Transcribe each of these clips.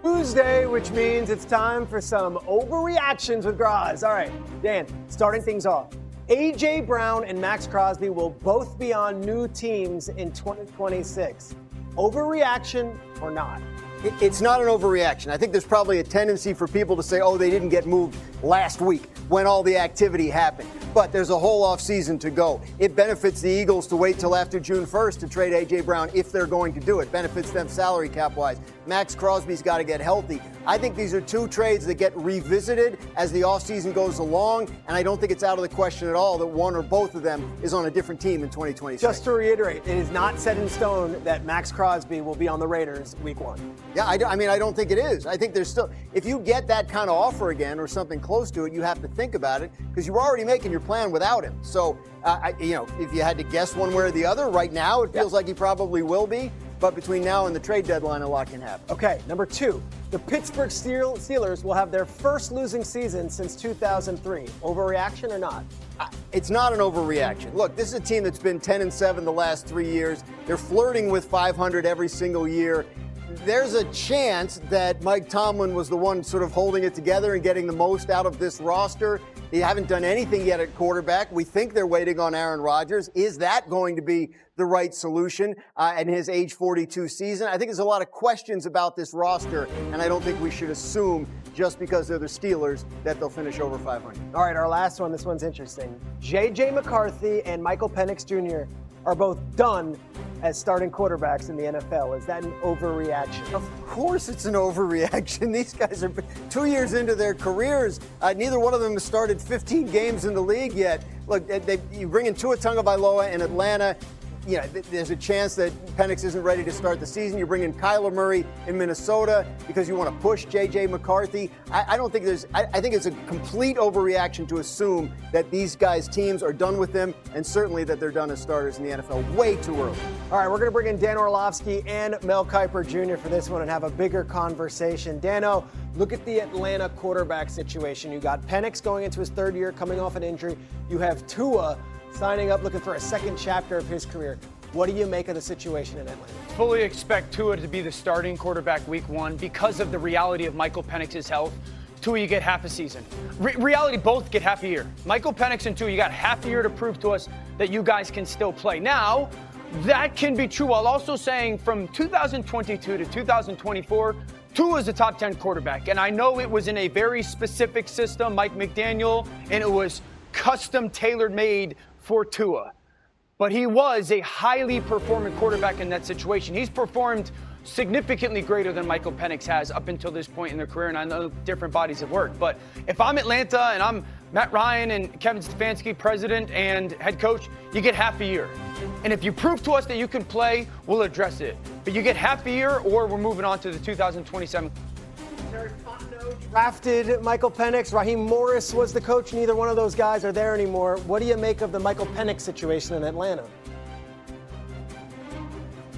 Tuesday, which means it's time for some overreactions with Graz. All right, Dan, starting things off. A.J. Brown and Maxx Crosby will both be on new teams in 2026. Overreaction or not? It's not an overreaction. I think there's probably a tendency for people to say, oh, they didn't get moved last week when all the activity happened. But there's a whole offseason to go. It benefits the Eagles to wait till after June 1st to trade A.J. Brown if they're going to do it. Benefits them salary cap-wise. Maxx Crosby's got to get healthy. I think these are two trades that get revisited as the offseason goes along, and I don't think it's out of the question at all that one or both of them is on a different team in 2026. Just to reiterate, it is not set in stone that Maxx Crosby will be on the Raiders week 1. Yeah, I don't think it is. I think there's still, if you get that kind of offer again or something close to it, you have to think about it because you're already making your plan without him. So, if you had to guess one way or the other, right now it feels like he probably will be. But between now and the trade deadline, a lot can happen. Okay, number 2. The Pittsburgh Steelers will have their first losing season since 2003. Overreaction or not? It's not an overreaction. Look, this is a team that's been 10-7 the last 3 years. They're flirting with 500 every single year. There's a chance that Mike Tomlin was the one sort of holding it together and getting the most out of this roster. They haven't done anything yet at quarterback. We think they're waiting on Aaron Rodgers. Is that going to be the right solution in his age 42 season? I think there's a lot of questions about this roster, and I don't think we should assume just because they're the Steelers that they'll finish over 500. All right, our last one. This one's interesting. J.J. McCarthy and Michael Penix Jr. are both done as starting quarterbacks in the NFL. Is that an overreaction? Of course it's an overreaction. These guys are 2 years into their careers. Neither one of them has started 15 games in the league yet. Look, you bring in Tua Tagovailoa in Atlanta. Yeah, there's a chance that Penix isn't ready to start the season. You bring in Kyler Murray in Minnesota because you want to push J.J. McCarthy. I don't think I think it's a complete overreaction to assume that these guys' teams are done with them, and certainly that they're done as starters in the NFL way too early. All right, we're going to bring in Dan Orlovsky and Mel Kiper Jr. for this one and have a bigger conversation. Dano, look at the Atlanta quarterback situation. You got Penix going into his third year, coming off an injury. You have Tua signing up, looking for a second chapter of his career. What do you make of the situation in Atlanta? Fully expect Tua to be the starting quarterback week 1 because of the reality of Michael Penix's health. Tua, you get half a season. Reality, both get half a year. Michael Penix and Tua, you got half a year to prove to us that you guys can still play. Now, that can be true while also saying from 2022 to 2024, Tua is a top 10 quarterback. And I know it was in a very specific system, Mike McDaniel, and it was custom tailor made for Tua. But he was a highly performant quarterback in that situation. He's performed significantly greater than Michael Penix has up until this point in their career, and I know different bodies have worked. But if I'm Atlanta and I'm Matt Ryan and Kevin Stefanski, president and head coach, you get half a year. And if you prove to us that you can play, we'll address it. But you get half a year or we're moving on to the 2027. Drafted Michael Penix. Raheem Morris was the coach. Neither one of those guys are there anymore. What do you make of the Michael Penix situation in Atlanta?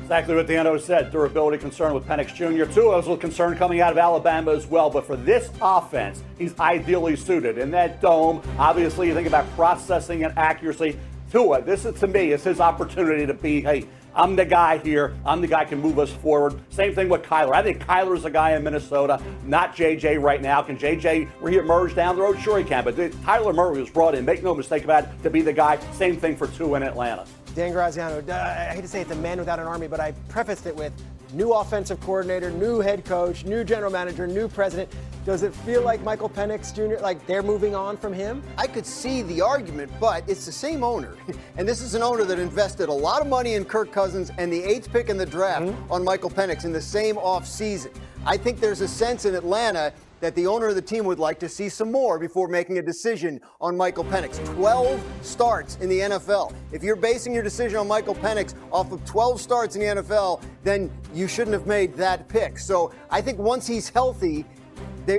Exactly what Dano said. Durability concern with Penix Jr. Tua was a concern coming out of Alabama as well. But for this offense, he's ideally suited. In that dome, obviously, you think about processing and accuracy. Tua, this is, to me, is his opportunity to be, hey, I'm the guy here. I'm the guy who can move us forward. Same thing with Kyler. I think Kyler's a guy in Minnesota, not JJ right now. Can JJ reemerge down the road? Sure he can. But Kyler Murray was brought in, make no mistake about it, to be the guy. Same thing for Tua in Atlanta. Dan Graziano, I hate to say it's a man without an army, but I prefaced it with new offensive coordinator, new head coach, new general manager, new president. Does it feel like Michael Penix Jr., like they're moving on from him? I could see the argument, but it's the same owner. And this is an owner that invested a lot of money in Kirk Cousins and the 8th pick in the draft on Michael Penix in the same offseason. I think there's a sense in Atlanta that the owner of the team would like to see some more before making a decision on Michael Penix. 12 starts in the NFL. If you're basing your decision on Michael Penix off of 12 starts in the NFL, then you shouldn't have made that pick. So I think once he's healthy,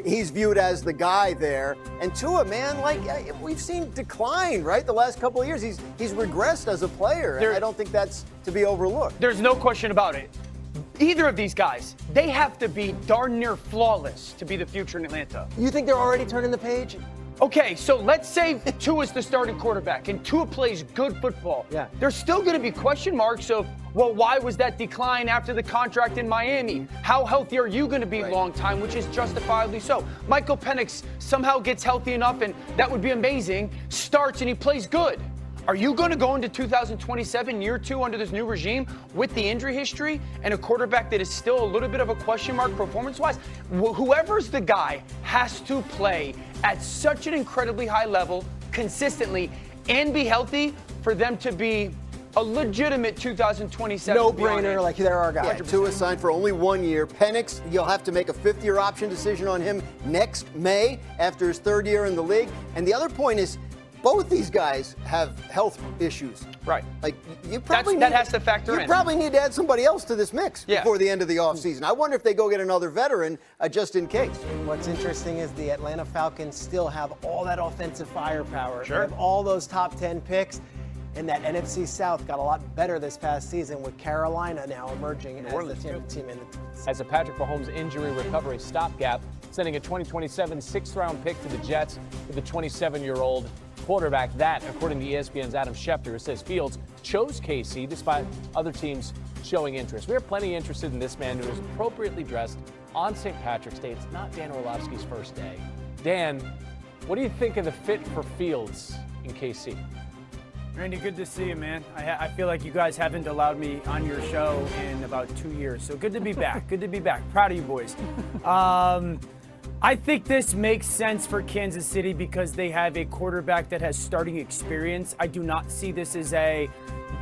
he's viewed as the guy there. And Tua, man, like we've seen decline, right? The last couple of years, he's regressed as a player. And I don't think that's to be overlooked. There's no question about it. Either of these guys, they have to be darn near flawless to be the future in Atlanta. You think they're already turning the page? Okay, so let's say Tua's the starting quarterback and Tua plays good football. Yeah. There's still going to be question marks of, well, why was that decline after the contract in Miami? How healthy are you going to be long time, which is justifiably so. Michael Penix somehow gets healthy enough, and that would be amazing, starts and he plays good. Are you going to go into 2027, year 2 under this new regime, with the injury history and a quarterback that is still a little bit of a question mark performance-wise? Whoever's the guy has to play at such an incredibly high level, consistently, and be healthy for them to be a legitimate 2027. No-brainer, like they're our guy. Yeah, Tua signed for only 1 year. Penix, you'll have to make a 5th-year option decision on him next May after his 3rd year in the league. And the other point is, both these guys have health issues. Right. Like you probably that has to factor in. You probably need to add somebody else to this mix before the end of the offseason. I wonder if they go get another veteran just in case. What's interesting is the Atlanta Falcons still have all that offensive firepower. Sure. They have all those top 10 picks. And that NFC South got a lot better this past season with Carolina now emerging as the team in the as a Patrick Mahomes injury recovery stopgap, sending a 2027 6th-round pick to the Jets with the 27-year-old quarterback. That, according to ESPN's Adam Schefter, says Fields chose KC despite other teams showing interest. We are plenty interested in this man who is appropriately dressed on St. Patrick's Day. It's not Dan Orlovsky's first day. Dan, what do you think of the fit for Fields in KC? Randy, good to see you, man. I feel like you guys haven't allowed me on your show in about 2 years, so good to be back. Good to be back. Proud of you boys. I think this makes sense for Kansas City because they have a quarterback that has starting experience. I do not see this as a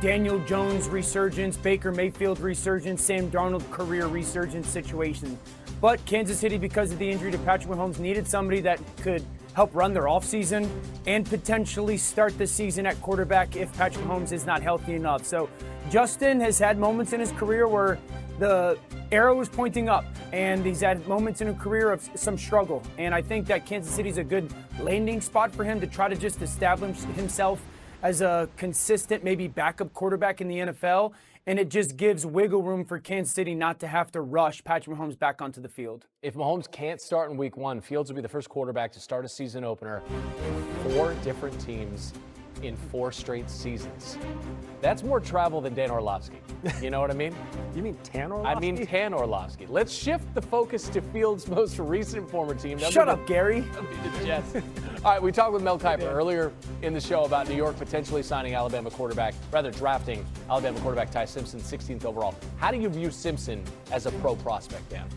Daniel Jones resurgence, Baker Mayfield resurgence, Sam Darnold career resurgence situation. But Kansas City, because of the injury to Patrick Mahomes, needed somebody that could help run their offseason and potentially start the season at quarterback if Patrick Mahomes is not healthy enough. So Justin has had moments in his career where the arrow is pointing up, and he's had moments in a career of some struggle. And I think that Kansas City is a good landing spot for him to try to just establish himself as a consistent, maybe backup quarterback in the NFL. And it just gives wiggle room for Kansas City not to have to rush Patrick Mahomes back onto the field. If Mahomes can't start in week 1, Fields will be the first quarterback to start a season opener. 4 different teams in 4 straight seasons. That's more travel than Dan Orlovsky. You know what I mean? You mean Tan Orlovsky? I mean Tan Orlovsky. Let's shift the focus to Fields' most recent former team. Shut up, Gary. That'll be the Jets. All right, we talked with Mel Kiper earlier in the show about New York potentially signing drafting Alabama quarterback Ty Simpson, 16th overall. How do you view Simpson as a pro prospect, Dan?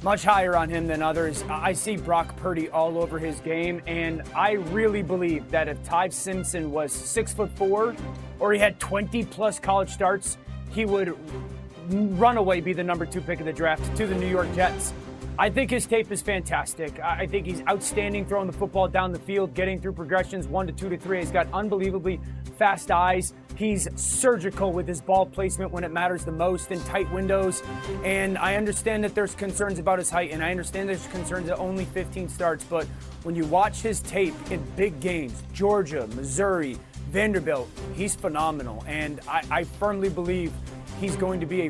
Much higher on him than others. I see Brock Purdy all over his game, and I really believe that if Ty Simpson was 6'4" or he had 20+ college starts, he would run away be the number 2 pick of the draft to the New York Jets. I think his tape is fantastic. I think he's outstanding throwing the football down the field, getting through progressions 1 to 2 to 3. He's got unbelievably fast eyes. He's surgical with his ball placement when it matters the most in tight windows. And I understand that there's concerns about his height, and I understand there's concerns at only 15 starts. But when you watch his tape in big games, Georgia, Missouri, Vanderbilt, he's phenomenal. And I firmly believe he's going to be a